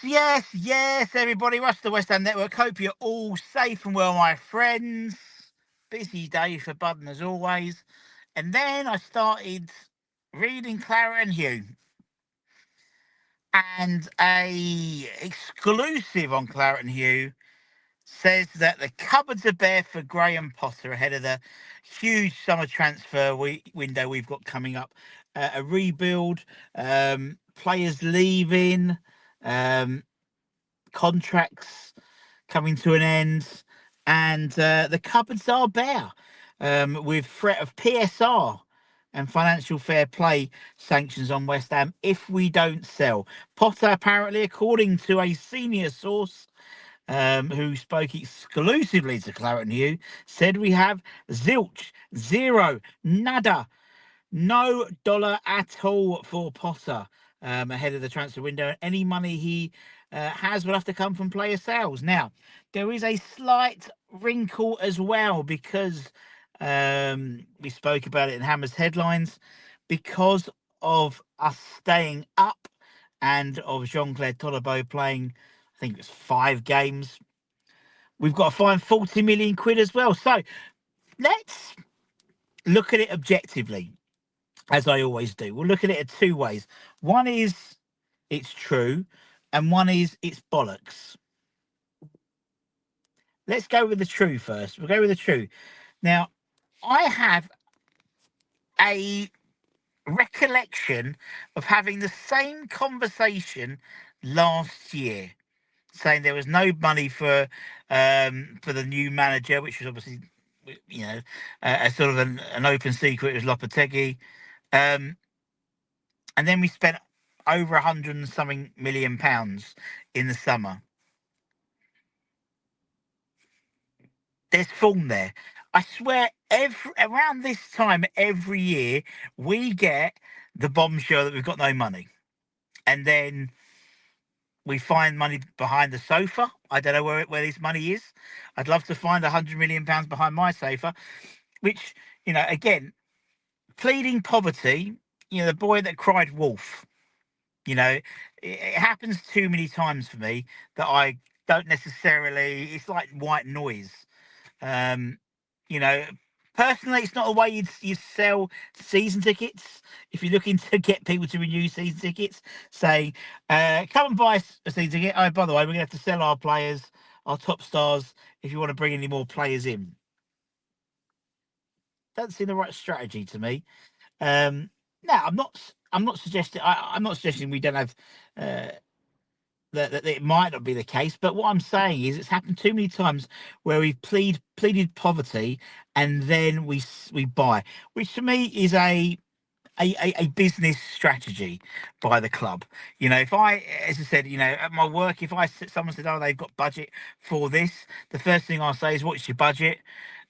Yes, everybody. Rush the West Ham Network. Hope you're all safe and well, my friends. Busy day for Budden as always. And then I started reading Claret and Hugh. And a exclusive on Claret and Hugh says that the cupboards are bare for Graham Potter ahead of the huge summer transfer window we've got coming up. A rebuild, players leaving, contracts coming to an end, and the cupboards are bare, with threat of PSR and financial fair play sanctions on West Ham if we don't sell. Potter, apparently, according to a senior source who spoke exclusively to Claret and Hugh, said we have zilch, zero, nada, no dollar at all for Potter ahead of the transfer window. Any money he has will have to come from player sales. Now, there is a slight wrinkle as well because we spoke about it in Hammer's headlines. Because of us staying up and of Jean-Claire Todibo playing, I think it was 5 games, we've got to find 40 million quid as well. So let's look at it objectively, as I always do. We'll look at it in 2 ways. One is it's true, and one is it's bollocks. Let's go with the true first. We'll go with the true. Now, I have a recollection of having the same conversation last year, saying there was no money for the new manager, which was obviously, a sort of an open secret. It was Lopetegui. And then we spent over 100 and something million pounds in the summer. There's form there. I swear, around this time every year, we get the bombshell that we've got no money. And then we find money behind the sofa. I don't know where this money is. I'd love to find 100 million pounds behind my sofa, which, again, pleading poverty, the boy that cried wolf. It happens too many times for me that I don't necessarily. It's like white noise. Um, you know, Personally, it's not a way you sell season tickets. If you're looking to get people to renew season tickets, say, come and buy a season ticket. Oh, by the way, we're going to have to sell our players, our top stars, if you want to bring any more players in. Doesn't seem the right strategy to me. Now, I'm not suggesting. I'm not suggesting we don't have. That it might not be the case, but what I'm saying is it's happened too many times where we've pleaded poverty and then we buy, which to me is a business strategy by the club. If I, as I said, at my work, if someone said, oh, they've got budget for this, the first thing I'll say is, what's your budget?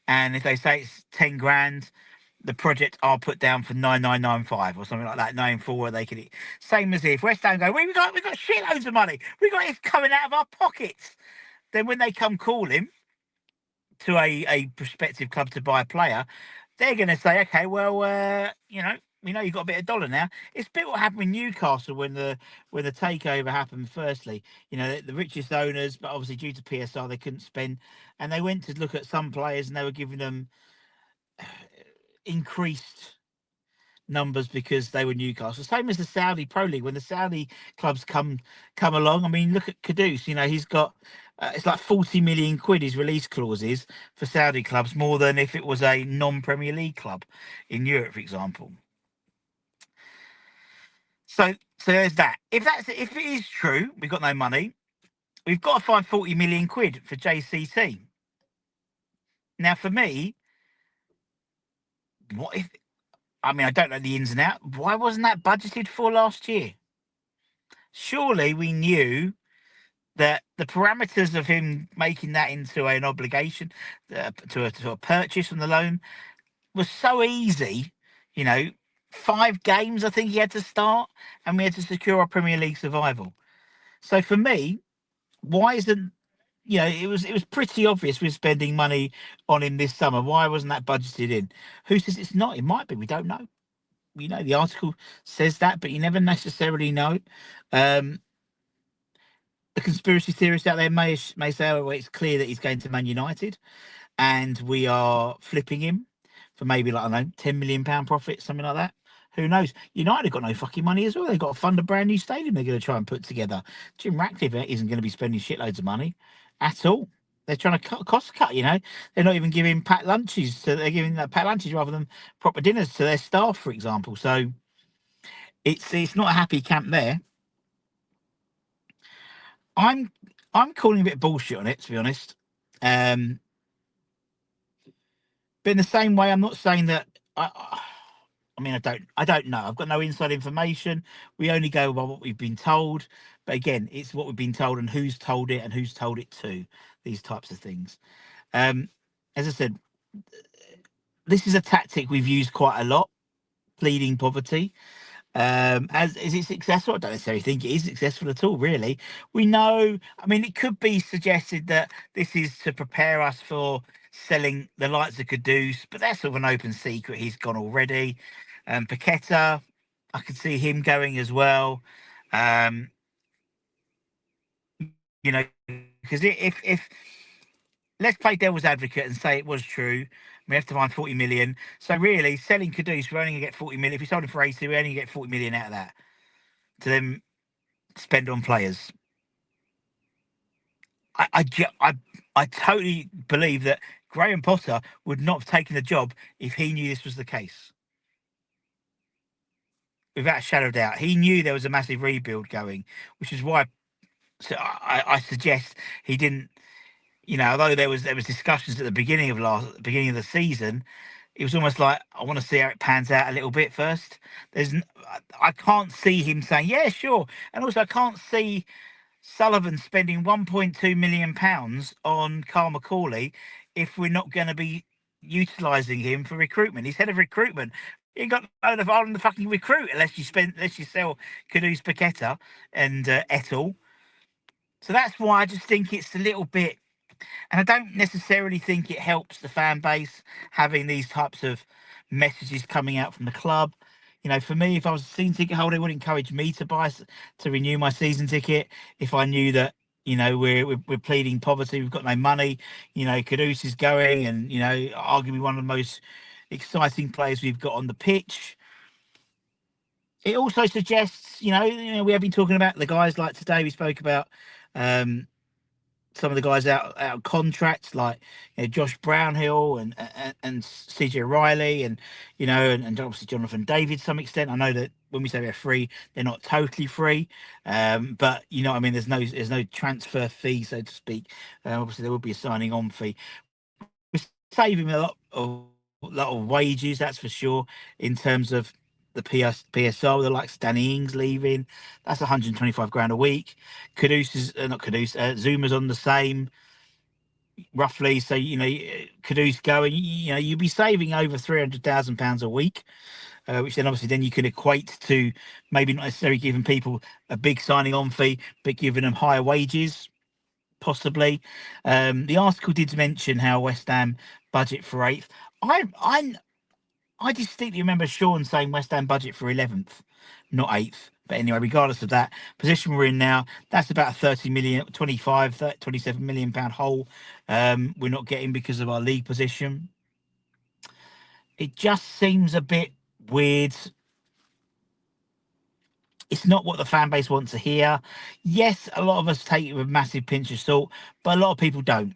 And if they say it's 10 grand, the project I'll put down for 9995 or something like that, knowing full well they can eat. Same as if West Ham go, we got shitloads of money, we got it coming out of our pockets. Then when they come calling to a prospective club to buy a player, they're going to say, okay, well, we know you've got a bit of dollar now. It's a bit what happened in Newcastle when the takeover happened. Firstly, the richest owners, but obviously due to PSR they couldn't spend, and they went to look at some players and they were giving them increased numbers because they were Newcastle. Same as the Saudi Pro League. When the Saudi clubs come along, I mean, look at Kudus. He's got it's like 40 million quid his release clauses for Saudi clubs, more than if it was a non-Premier League club in Europe, for example. So there's that. If it is true, we've got no money. We've got to find 40 million quid for JCT. Now, for me, what if? I mean, I don't know the ins and outs. Why wasn't that budgeted for last year? Surely we knew that the parameters of him making that into an obligation, to a purchase from the loan, was so easy. 5 games I think he had to start, and we had to secure our Premier League survival. So for me, why isn't it was pretty obvious we're spending money on him this summer. Why wasn't that budgeted in? Who says it's not? It might be. We don't know. The article says that, but you never necessarily know. the conspiracy theorists out there may say, oh, well, it's clear that he's going to Man United, and we are flipping him for maybe, like, I don't know, £10 million profit, something like that. Who knows? United have got no fucking money as well. They've got to fund a brand new stadium they're going to try and put together. Jim Ratcliffe isn't going to be spending shitloads of money at all. They're trying to cost cut, you know. They're not even giving packed lunches. So they're giving packed lunches rather than proper dinners to their staff, for example. So it's not a happy camp there. I'm calling a bit of bullshit on it, to be honest. But in the same way, I'm not saying that I mean, I don't know. I've got no inside information. We only go by what we've been told. But again, it's what we've been told and who's told it and who's told it to. These types of things. As I said, this is a tactic we've used quite a lot. Pleading poverty. As is it successful? I don't necessarily think it is successful at all, really. We know, I mean, it could be suggested that this is to prepare us for selling the likes of Caduce, but that's sort of an open secret. He's gone already. Paqueta, I could see him going as well. You know, because if let's play devil's advocate and say it was true, we have to find 40 million. So really, selling Caduce, we're only gonna get 40 million. If we sold him for 80, we only get 40 million out of that to then spend on players. I totally believe that Graham Potter would not have taken the job if he knew this was the case. Without a shadow of doubt, he knew there was a massive rebuild going, which is why I suggest he didn't. You know, although there was discussions at the beginning of the season, it was almost like, I want to see how it pans out a little bit first. I can't see him saying, yeah, sure, and also I can't see Sullivan spending £1.2 million on Carl McCauley if we're not going to be utilising him for recruitment. He's head of recruitment. He ain't got no of on the fucking recruit unless you sell Caduce, Paqueta and et al. So that's why I just think it's a little bit, and I don't necessarily think it helps the fan base having these types of messages coming out from the club. You know, for me, if I was a season ticket holder, it would encourage me to renew my season ticket if I knew that, you know, we're pleading poverty, we've got no money. You know, Caduce is going, and, you know, arguably one of the most exciting players we've got on the pitch. It also suggests, we have been talking about the guys like today. We spoke about some of the guys out of contracts, like, Josh Brownhill and CJ Riley, and and obviously Jonathan David to some extent. I know that when we say they're free, they're not totally free, but you know what I mean. There's no transfer fee, so to speak. Obviously, there will be a signing on fee. We're saving a lot of wages, that's for sure, in terms of the PSL. The likes of Danny Ings leaving, that's 125 grand a week. Caduce is not Caduce. Zuma's on the same, roughly. So Caduce going, you'd be saving over £300,000 a week, which then obviously then you can equate to maybe not necessarily giving people a big signing on fee, but giving them higher wages. Possibly. The article did mention how West Ham budget for 8th. I distinctly remember Sean saying West Ham budget for 11th, not 8th. But anyway, regardless of that position we're in now, that's about a 30 million, 25, 27 million pound hole we're not getting because of our league position. It just seems a bit weird. It's not what the fan base wants to hear. Yes, a lot of us take it with a massive pinch of salt, but a lot of people don't.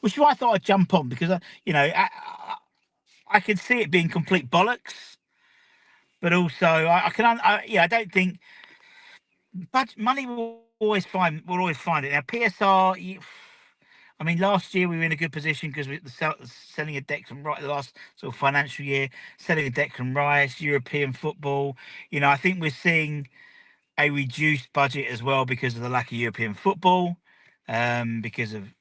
Which is why I thought I'd jump on, because I can see it being complete bollocks, but also I don't think, but money will always find it. Now PSR, I mean, last year we were in a good position because we were selling a Declan Rice, the last sort of financial year, selling a Declan Rice, European football. I think we're seeing a reduced budget as well because of the lack of European football, because of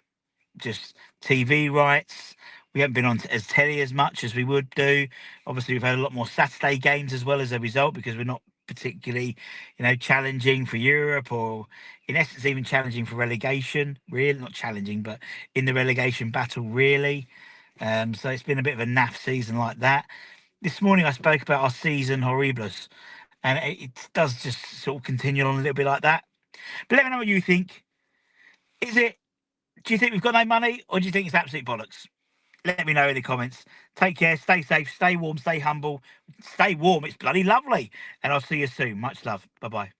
just TV rights. We haven't been on as telly as much as we would do. Obviously, we've had a lot more Saturday games as well as a result, because we're not particularly, challenging for Europe, or in essence even challenging for relegation. Really not challenging, but in the relegation battle, really. So it's been a bit of a naff season like that. This morning I spoke about our season horribles, and it does just sort of continue on a little bit like that. But let me know what you think. Is it? Do you think we've got no money, or do you think it's absolute bollocks? Let me know in the comments. Take care, stay safe, stay warm, stay humble, stay warm. It's bloody lovely. And I'll see you soon. Much love. Bye-bye.